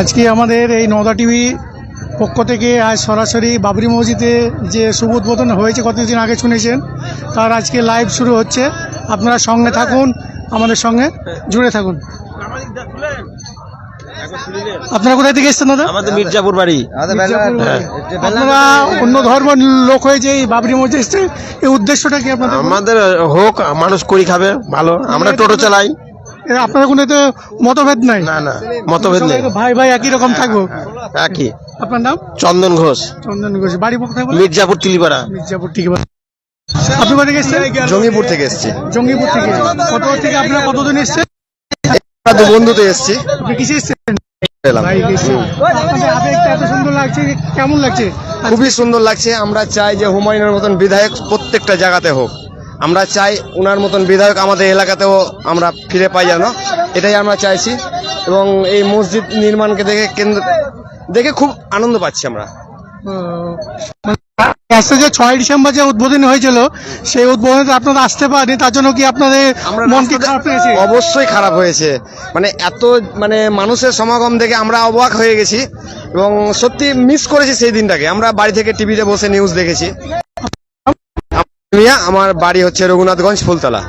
আজকে আমাদের এই নওদা টিভি পক্ষ থেকে আজ সরাসরি বাবরি মসজিদে যে শুভ উদ্বোধন হয়েছে কতদিন আগে শুনেছেন, তার আজকে লাইভ শুরু হচ্ছে। আপনারা সঙ্গে থাকুন, আমাদের সঙ্গে জুড়ে থাকুন। আপনারা কোথায় থেকে এসছেন দাদা? আমাদের মির্জাপুর বাড়ি। আপনারা অন্য ধর্মের লোক হয়ে যে এই বাবরি মসজিদ এসছে, এই উদ্দেশ্যটা কি আপনাদের? আমাদের হোক, মানুষ করি খাবে ভালো, আমরা টোটো চালাই। আপনার কোনো তো মতভেদ নাই? না না, মতভেদ নেই, ভাই ভাই একই রকম থাকবো। একই। আপনার নাম? চন্দন ঘোষ। চন্দন ঘোষ। বাড়ি কোথায়? মির্জাপুর তিলিপাড়া। মির্জাপুর তিলিপাড়া। আপনি কোথা থেকে এসছেন? জঙ্গিপুর থেকে এসছি। জঙ্গিপুর থেকে। কত থেকে আপনারা কতদিন এসছেন? বন্ধুতে এসছি। আপনি কিসে এসছেন? এত সুন্দর লাগছে, কেমন লাগছে? খুবই সুন্দর লাগছে। আমরা চাই যে হুমায়ুনের মতন বিধায়ক প্রত্যেকটা জায়গাতে হোক। আমরা চাই উনার মতন বিধায়ক আমাদের এলাকাতেও আমরা ফিরে পাই যেন, এটাই আমরা চাইছি। এবং এই মসজিদ নির্মাণকে দেখে খুব আনন্দ পাচ্ছি আমরা। আজকে যে 6 ডিসেম্বর যে উদ্বোধনী হয়েছিল, সেই উদ্বোধনে আপনারা আসতে পারেনি, তার জন্য কি আপনাদের মন কি খারাপ হয়েছে? অবশ্যই খারাপ হয়েছে। এত মানুষের সমাগম দেখে আমরা অবাক হয়ে গেছি এবং সত্যি মিস করেছি সেই দিনটাকে। আমরা বাড়ি থেকে টিভিতে বসে নিউজ দেখেছি। আমার বাড়ি হচ্ছে রঘুনাথগঞ্জ, ফুলতলা।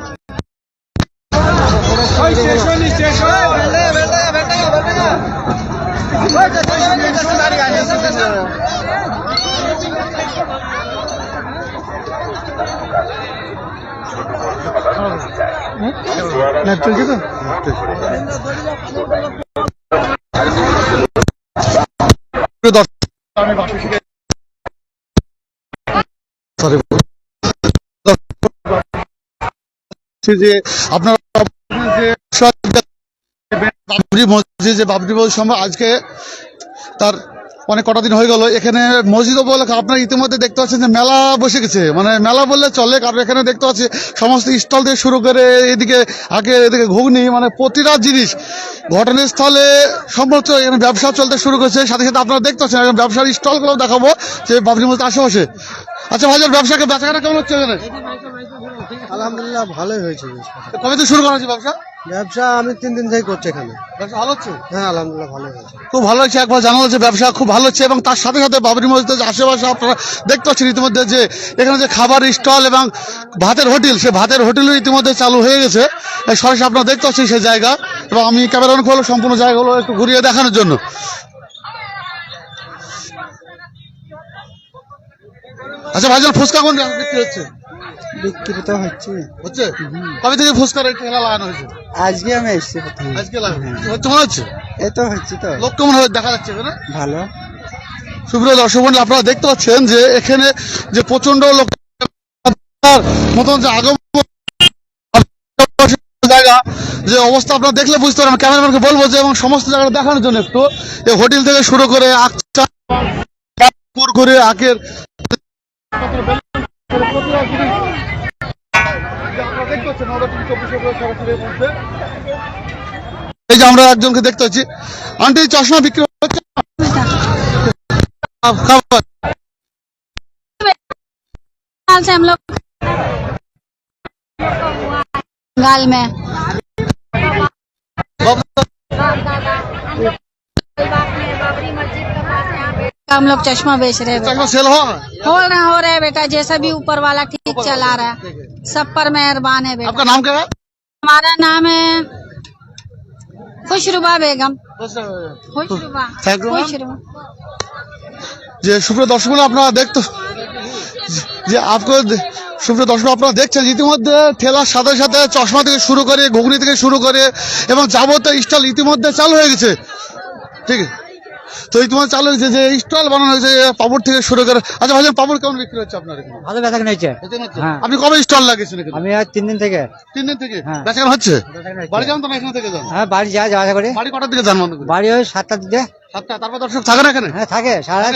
যে আপনারা বাবরি মসজিদ সম্ভব আজকে তার অনেক কটা দিন হয়ে গেল। এখানে মসজিদ বলে আপনারা ইতিমধ্যে দেখতে পাচ্ছেন যে মেলা বসে গেছে, মেলা বললে চলে, কারণ এখানে দেখতে পাচ্ছি সমস্ত স্টল থেকে শুরু করে এদিকে এদিকে ঘুগনি, প্রতিটা জিনিস ঘটনাস্থলে সম্ভবত এখানে ব্যবসা চলতে শুরু করেছে। সাথে সাথে আপনারা দেখতে পাচ্ছেন এখন ব্যবসার স্টলগুলো দেখাবো যে বাবরি মসজিদ আশেপাশে। আচ্ছা ভাইজান, ব্যবসাকে বেচাকেনা কেমন হচ্ছে এখানে? আলহামদুলিল্লাহ ভালোই হয়েছে। কবে থেকে শুরু করা হয়েছে ব্যবসা? ব্যবসা আমি 3 দিন থেকে করছি এখানে। ব্যবসা ভালো হচ্ছে? হ্যাঁ আলহামদুলিল্লাহ ভালো হয়েছে, খুব ভালো হচ্ছে। একবার জানা হচ্ছে ব্যবসা খুব ভালো হচ্ছে। এবং তার সাথে সাথে বাবরি মসজিদের আশেপাশে আপনারা দেখতে পাচ্ছেন ইতিমধ্যে যে এখানে যে খাবার স্টল এবং ভাতের হোটেল, সে ভাতের হোটেলও ইতিমধ্যে চালু হয়ে গেছে। সরাসরি আপনারা দেখতে পাচ্ছেন সেই জায়গা, এবং আমি ক্যামেরা অন করলো সম্পূর্ণ জায়গাগুলো একটু ঘুরিয়ে দেখানোর জন্য। আচ্ছা ভাইজান, ফুচকা কোন বিক্রি হচ্ছে? বিক্রি তো হচ্ছে। কবে থেকে ফুচকার ঠেলা লাগানো হয়েছে? আজকে আমি এসেছি প্রথমে। আজকে লাগানো হচ্ছে মনে হচ্ছে? এই তো হচ্ছে তো। লোক কেমন দেখা যাচ্ছে এখানে? ভালো। সুপ্রিয় দর্শক মণ্ডলী, আপনারা দেখতে পাচ্ছেন যে এখানে যে প্রচন্ড লোক মতন যে আগমন জায়গা, যে অবস্থা আপনারা দেখলে বুঝতে পারবেন। ক্যামেরাম্যানকে বলবো যে এবং সমস্ত জায়গাটা দেখানোর জন্য একটু এই হোটেল থেকে শুরু করে করে আখের এই যে আমরা একজনকে দেখতে পাচ্ছি। আন্টি, চশমা বিক্রি হচ্ছে? हम लोग गाल में हम लोग चश्मा बेच रहे हैं। चश्मा सेल हो रहा है बेटा, जैसा भी ऊपर वाला ठीक चला रहा है, सब पर मेहरबान है बेटा। आपका नाम क्या है? हमारा नाम है खुशरूबा बेगम। खुशरूबा। যে সুপ্রিয় দর্শক আপনারা দেখতে যে সুপ্রিয় দর্শক আপনারা দেখছেন ইতিমধ্যে ঠেলার সাথে সাথে চশমা থেকে শুরু করে ঘুগনি থেকে শুরু করে এবং যাবতীয় স্টল ইতিমধ্যে চালু হয়ে গেছে। ঠিক আছে, তো ইতিমধ্যে চালু হয়েছে যে স্টল বানানো হয়েছে পাপড় থেকে শুরু করে। আচ্ছা ভাইজান, পাপড় কেমন বিক্রি হচ্ছে আপনার এখানে? ভালো বেচা কেনা হচ্ছে। আপনি কবে স্টল লাগিয়েছেন এখানে? আমি আজ 3 দিন থেকে। 3 দিন থেকে বেচা কেনা হচ্ছে? বাড়ি যান তো না এখান থেকে যান? হ্যাঁ বাড়ি যাওয়া করে। বাড়ি কটার দিকে যান? বাড়ি ওই 7টার দিকে। 7টা। তারপর দর্শক থাকে না এখানে? হ্যাঁ থাকে, সারা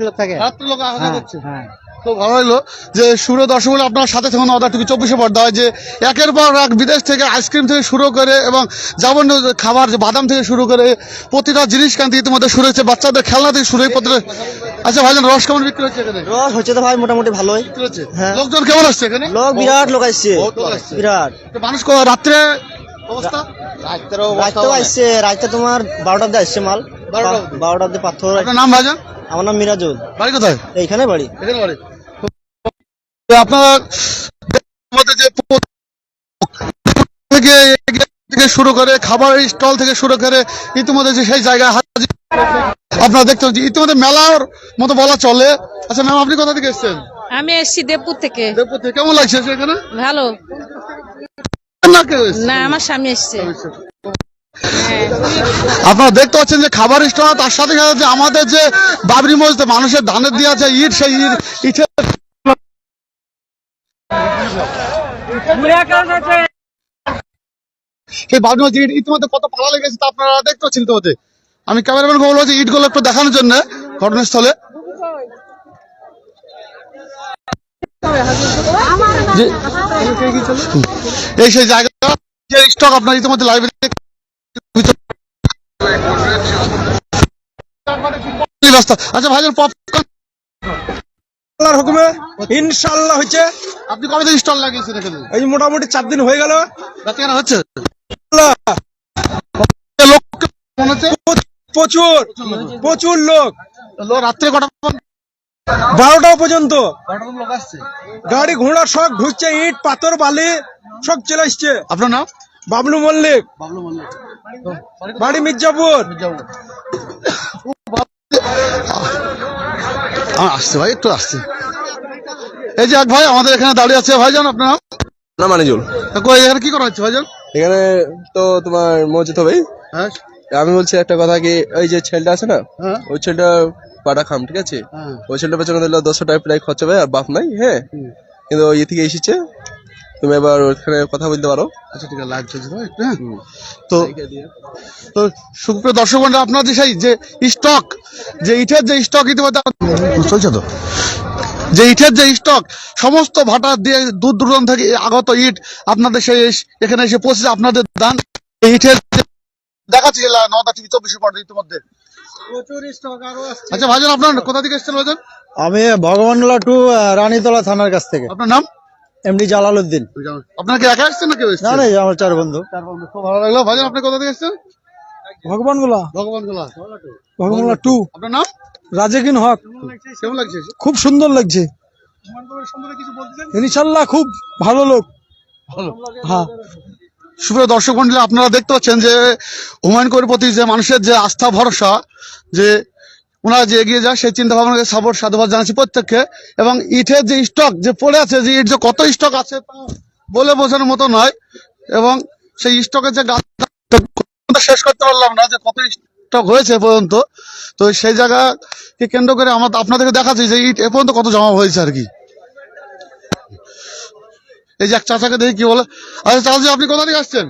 লোক থাকে। রাত্রে লোক আসা যাচ্ছে। হ্যাঁ, তো ভালো হলো যে সুপ্রিয় দর্শক আপনার সাথে থাকুন নওদা টিভি 24-এ পর্দা হয় যে একের পর এক বিদেশ থেকে আইসক্রিম থেকে শুরু করে এবং যাবতীয় খাবার, যে বাদাম থেকে শুরু করে প্রতিটা জিনিস কান্তি ইতিমধ্যে শুরু হয়েছে, বাচ্চাদের খেলনা থেকে শুরু হয়ে প্রতিটা। আচ্ছা ভাইজান, রস কেমন বিক্রি হচ্ছে এখানে? রস হচ্ছে তো ভাই মোটামুটি ভালোই বিক্রি হচ্ছে। লোকজন কেমন আসছে এখানে? লোক বিরাট লোক আসছে, বিরাট। মানুষ রাত্রে অবস্থা? রাত্রে আসছে, রাত্রে তোমার 12টার দিকে আসছে মাল। 12টা অব্দি পাথর। আপনার নাম ভাইজান? আমার নাম মিরাজুল। বাড়ি কোথায়? এইখানে বাড়ি। এখানে বাড়ি। আপনার মধ্যে যে থেকে শুরু করে খাবার স্টল থেকে শুরু করে ইতিমধ্যে যে সেই জায়গায় হাজির আপনারা দেখতে পাচ্ছেন, ইতিমধ্যে মেলার মতো বলা চলে। আচ্ছা ম্যাম, আপনি কোথা থেকে এসেছেন? আমি এসছি দেবপুর থেকে। দেবপুর থেকে। কেমন লাগছে এখানে? ভালো না, কেউ এসেছে? না, আমার স্বামী এসছে। আপনারা দেখতে পাচ্ছেন যে খাবার স্টল, তার সাথে সাথে যে আমাদের যে বাবরি মসজিদে মানুষের ধানের দিয়ে আছে ইট, সেই ইটের সেই বাবরি মসজিদ ইতিমধ্যে কত পালা লেগেছে তা আপনারা দেখতে পাচ্ছেন। ইতিমধ্যে আমি ক্যামেরাম্যানকে বলবো যে ইটগুলো একটু দেখানোর জন্য ঘটনাস্থলে। এই সেই জায়গা যে স্টক আপনার ইতিমধ্যে লাইব্রেরি আচ্ছা ভাইজান, পপকর্ন হুকুমে ইনশাআল্লাহ হচ্ছে। আপনি কবে থেকে স্টল লাগিয়েছেন এখানে? এই মোটামুটি 4 দিন হয়ে গেল। বেচাকেনা হচ্ছে? প্রচুর লোক। রাত্রে কটা? 12টা পর্যন্ত লোক আসছে। গাড়ি ঘোড়া সব ঢুকছে, ইট পাথর বালি সব চলে আসছে। আপনার নাম? বাবলু মল্লিক, বাবলু মল্লিক, বাড়ি মির্জাপুর। আসছে ভাই, একটু আসছে। এই যে এক ভাই আমাদের এখানে দাঁড়িয়ে আছে। ভাইজান আপনার নাম? না মানিজুল। এখানে কি করা হচ্ছে ভাইজান? এখানে তো তোমার মসজিদ হবে। হ্যাঁ আমি বলছি একটা কথা কি, ওই যে ছেলেটা আছে না, হ্যাঁ ওই ছেলেটা পাটা খাম, ঠিক আছে? হ্যাঁ। ওই ছেলেটা পেছনে দিলে 200 টাকা প্রায় খরচ হবে, আর বাপ নাই। হ্যাঁ, কিন্তু ইয়ে থেকে এসেছে, তুমি এবার ওখানে কথা বলতে পারো। আচ্ছা ঠিক আছে, লাইভ চলছে তো একটু। হ্যাঁ, তো সুপ্রিয় দর্শক বন্ধুরা, আপনার যে সেই যে স্টক, যে ইটের যে স্টক ইতিমধ্যে চলছে, তো যে ইটের যে স্টক সমস্ত ভাটা দিয়ে দূর দূরান্ত থেকে আগত ইট আপনাদের সেই এখানে এসে পৌঁছেছে। আপনাদের দান এই ইটের দেখাচ্ছি নওদা টিভি 24 পর্দা ইতিমধ্যে। আচ্ছা ভাইজান, আপনার কোথা থেকে এসেছেন ভাইজান? আমি ভগবানগোলা টু রানীতলা থানার কাছ থেকে। আপনার নাম? MD Jalaluddin. আপনার কি একা এসেছেন না কেউ এসেছেন? না, আমার 4 বন্ধু। খুব ভালো লাগলো। ভাইজান, আপনি কোথা থেকে এসেছেন? ভগবানগোলা ভগবানগোলা 2। আপনার নাম? রাজেকিন হক। কেমন লাগছে? খুব সুন্দর লাগছে। ইনশাআল্লাহ খুব ভালো লোক। হ্যাঁ। সুপ্রিয় দর্শক মন্ডলী, আপনারা দেখতে পাচ্ছেন যে হুমায়ুন কবির প্রতি যে মানুষের যে আস্থা ভরসা, যে ওনারা যে এগিয়ে যায় সেই চিন্তা ভাবনাকে সাপোর্ট সাধুবাদ জানাচ্ছি প্রত্যেককে। এবং ইটের যে স্টক যে পড়ে আছে, যে ইট যে কত স্টক আছে তা বলে বোঝানোর মতো নয়। এবং সেই স্টকের যে শেষ করতে পারলাম না যে কত স্টক হয়েছে এ পর্যন্ত। তো সেই জায়গাকে কেন্দ্র করে আমরা আপনাদেরকে দেখাচ্ছি যে ইট এ পর্যন্ত কত জমা হয়েছে আর কি। এই যে এক চাচাকে দেখি কি বলে। আচ্ছা চাচাজি, আপনি কোথা থেকে আসছেন?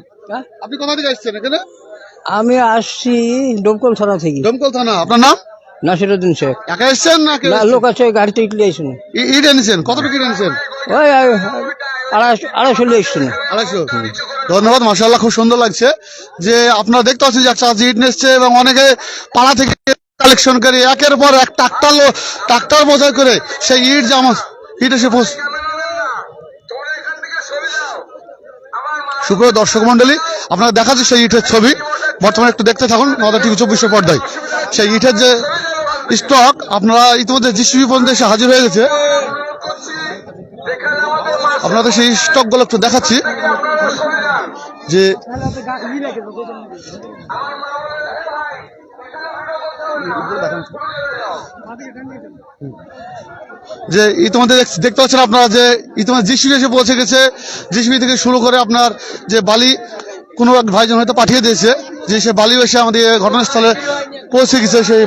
আপনি কোথা থেকে আসছেন এখানে? আমি আসছি ডোমকল থানা থেকে। দমকল থানা। আপনার নাম? নাসিরউদ্দিন শেখ। একা এসছেন না কেউ? লোক আছে, গাড়িতে ইটলি আইসুন। ইট এনেছেন? কতটুকু ইট এনেছেন? ওই 250 লিখছেন। 250। ধন্যবাদ, মাশাআল্লাহ, খুব সুন্দর লাগছে যে আপনারা দেখতে পাচ্ছেন যে একটা ইট নিচ্ছে এবং অনেকে পাড়া থেকে কালেকশন করে একের পর এক ট্রাক্টর বোঝাই করে সেই ইট যে আমার ইট এসে সুপ্রিয় দর্শক মন্ডলী, আপনারা দেখাচ্ছে সেই ইটের ছবি। বর্তমানে একটু দেখতে থাকুন নওদা টিভি 24 পর্দায়। সেই ইটের যে স্টক আপনারা ইতিমধ্যে জিসিবি পর্যন্ত এসে হাজির হয়ে গেছে। আপনাদের সেই স্টক গুলো একটু দেখাচ্ছি যে ইতিমধ্যে দেখতে পাচ্ছেন আপনারা যে ইতিমধ্যে জিসিবি এসে পৌঁছে গেছে। জিসিবি থেকে শুরু করে আপনার যে বালি কোনো এক ভাইজন হয়তো পাঠিয়ে দিয়েছে, যে সে বালি এসে আমাদের ঘটনাস্থলে পৌঁছে গেছে। সেই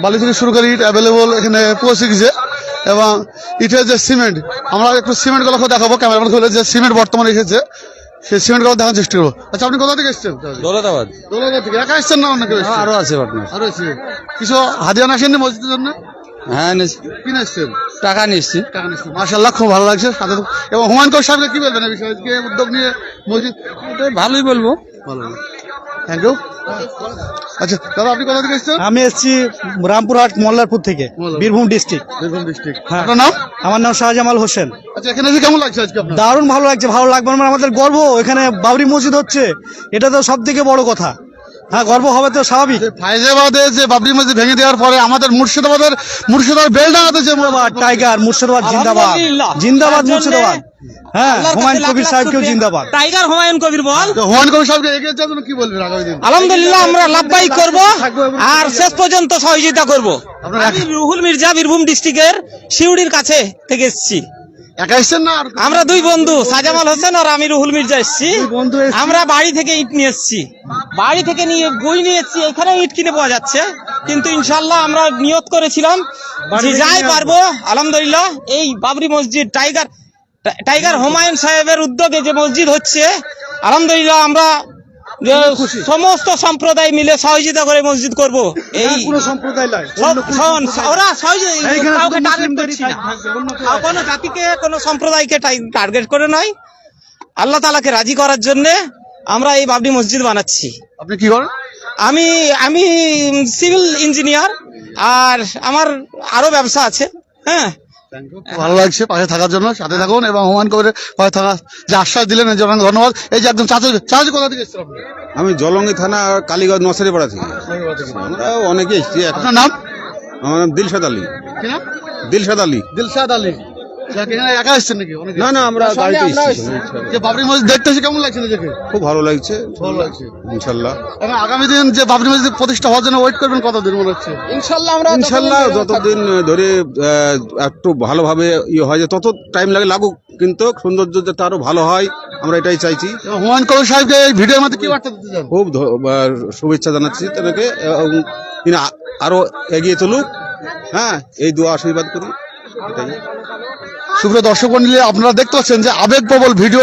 বালি থেকে শুরু করে ইট অ্যাভেলেবল এখানে পৌঁছে গেছে। এবং ইটের যে সিমেন্ট, আমরা একটু সিমেন্ট গুলো দেখাবো ক্যামেরাম্যান খুলে, যে সিমেন্ট বর্তমানে এসেছে সেই সিমেন্ট গুলো দেখার চেষ্টা করবো। আচ্ছা, আপনি কোথা থেকে এসেছেন? দৌলতাবাদ। দৌলতাবাদ থেকে। একা এসেছেন না অন্য কেউ এসেছেন? আরো আছে আপনার। আরো এসেছে। কিছু হাদিয়া আসেননি মসজিদের জন্য? হ্যাঁ, কিনে এসেছেন? টাকা নিচ্ছি। টাকা নিচ্ছেন। মাশাআল্লাহ, খুব ভালো লাগছে। এবং হুমায়ুন কবির সাহেবকে কি বলবেন এই বিষয়ে, যে উদ্যোগ নিয়ে মসজিদ? ভালোই বলবো। ভালো, থ্যাংক ইউ। আচ্ছা দাদা, আপনি কোথা থেকে এসেছেন? আমি এসেছি রামপুরহাট মোল্লারপুর থেকে, বীরভূম ডিস্ট্রিক্ট। বীরভূম ডিস্ট্রিক্ট। আপনার নাম? আমার নাম শাহজামাল হোসেন। আচ্ছা, এখানে এসে কেমন লাগছে আজকে আপনার? দারুণ ভালো লাগছে। ভালো লাগবে মানে আমাদের গর্ব, এখানে বাবরি মসজিদ হচ্ছে, এটা তো সব থেকে বড় কথা। হ্যাঁ, গর্ব হবে তো স্বাভাবিক। ফাইজাবাদে যে বাবরি মসজিদ ভেঙে দেওয়ার পরে আমাদের মুর্শিদাবাদ বেলডাঙ্গাতে যে টাইগার মুর্শিদাবাদ জিন্দাবাদ, জিন্দাবাদ মুর্শিদাবাদ। হ্যাঁ, হুমায়ুন কবির সাহেবকেও জিন্দাবাদ। টাইগার হুমায়ুন কবির বল। হুমায়ুন কবির সাহেবকে এগিয়ে যাওয়ার জন্য কি বলবেন আগামী দিন? আলহামদুলিল্লাহ আমরা লাভবাহিক করব আর শেষ পর্যন্ত সহযোগিতা করব। আপনারা আমি রুহুল মির্জা বীরভূম ডিস্ট্রিক্টের শিউড়ির কাছে থেকে এসেছি। একা এসছেন না আর আমরা দুই বন্ধু সাজামাল হোসেন আর আমি রুহুল মির্জা এসেছি। আমরা বাড়ি থেকে ইট নিয়ে এসেছি, বাড়ি থেকে নিয়ে বই নিয়ে এসেছি। এখানে ইট কিনে পাওয়া যাচ্ছে, কিন্তু ইনশাল্লাহ আমরা নিয়ত করেছিলাম যে যাই পারবো আলহামদুলিল্লাহ এই বাবরি মসজিদ টাইগার হুমায়ুন সাহেবের উদ্যোগে যে মসজিদ হচ্ছে আলহামদুলিল্লাহ আমরা যে সমস্ত সম্প্রদায় মিলে সহযোগিতা করে মসজিদ করব। এই কোনো সম্প্রদায় নয়, ওরা কাউকে টার্গেট করছি না, কোনো জাতিকে কোনো সম্প্রদায়কে টার্গেট করে নয়, আল্লাহ তাআলাকে রাজি করার জন্য আমরা এই বাবরি মসজিদ বানাচ্ছি। আপনি কি করেন? আমি সিভিল ইঞ্জিনিয়ার আর আমার আরো ব্যবসা আছে। হ্যাঁ, ভালো লাগছে পাশে থাকার জন্য, সাথে থাকুন এবং হুমায়ুন কবিরের পাশে থাকা যে আশ্বাস দিলেন এর জন্য ধন্যবাদ। এই যে একদম চাচু কোথা থেকে এসেছেন আপনি? আমি জলঙ্গি থানা কালীগঞ্জ নরসারিপাড়া থেকে। আমরা অনেকে এসেছি। আপনার নাম? আমার নাম দিলশাদ আলী। কি নাম? দিলশাদ আলী। দিলশাদ আলী। এখানে একা এসেছেন নাকি? না না, আমরা গাড়িতে এসেছি। যে বাবরি মসজিদ দেখতে এসে কেমন লাগছে নিজেকে? খুব ভালো লাগছে, ভালো লাগছে ইনশাল্লাহ। এবং আগামী দিন যে বাবরি মসজিদ প্রতিষ্ঠা হওয়ার জন্য ওয়েট করবেন কতদিন মনে হচ্ছে? ইনশাল্লাহ যতদিন ধরে একটু ভালোভাবে হয় যে তত টাইম লাগুক, কিন্তু সৌন্দর্য যাতে আরো ভালো হয় আমরা এটাই চাইছি। এবং হুমায়ুন কবির সাহেবকে এই ভিডিওর মধ্যে কি বার্তা দিতে চান? খুব শুভেচ্ছা জানাচ্ছি তাদেরকে, তিনি আরো এগিয়ে চলুক। হ্যাঁ, এই দোয়া আশীর্বাদ করি, এটাই। সুপ্রিয় দর্শক মণ্ডলী, আপনারা দেখতে পাচ্ছেন যে আবেগপ্রবল ভিডিও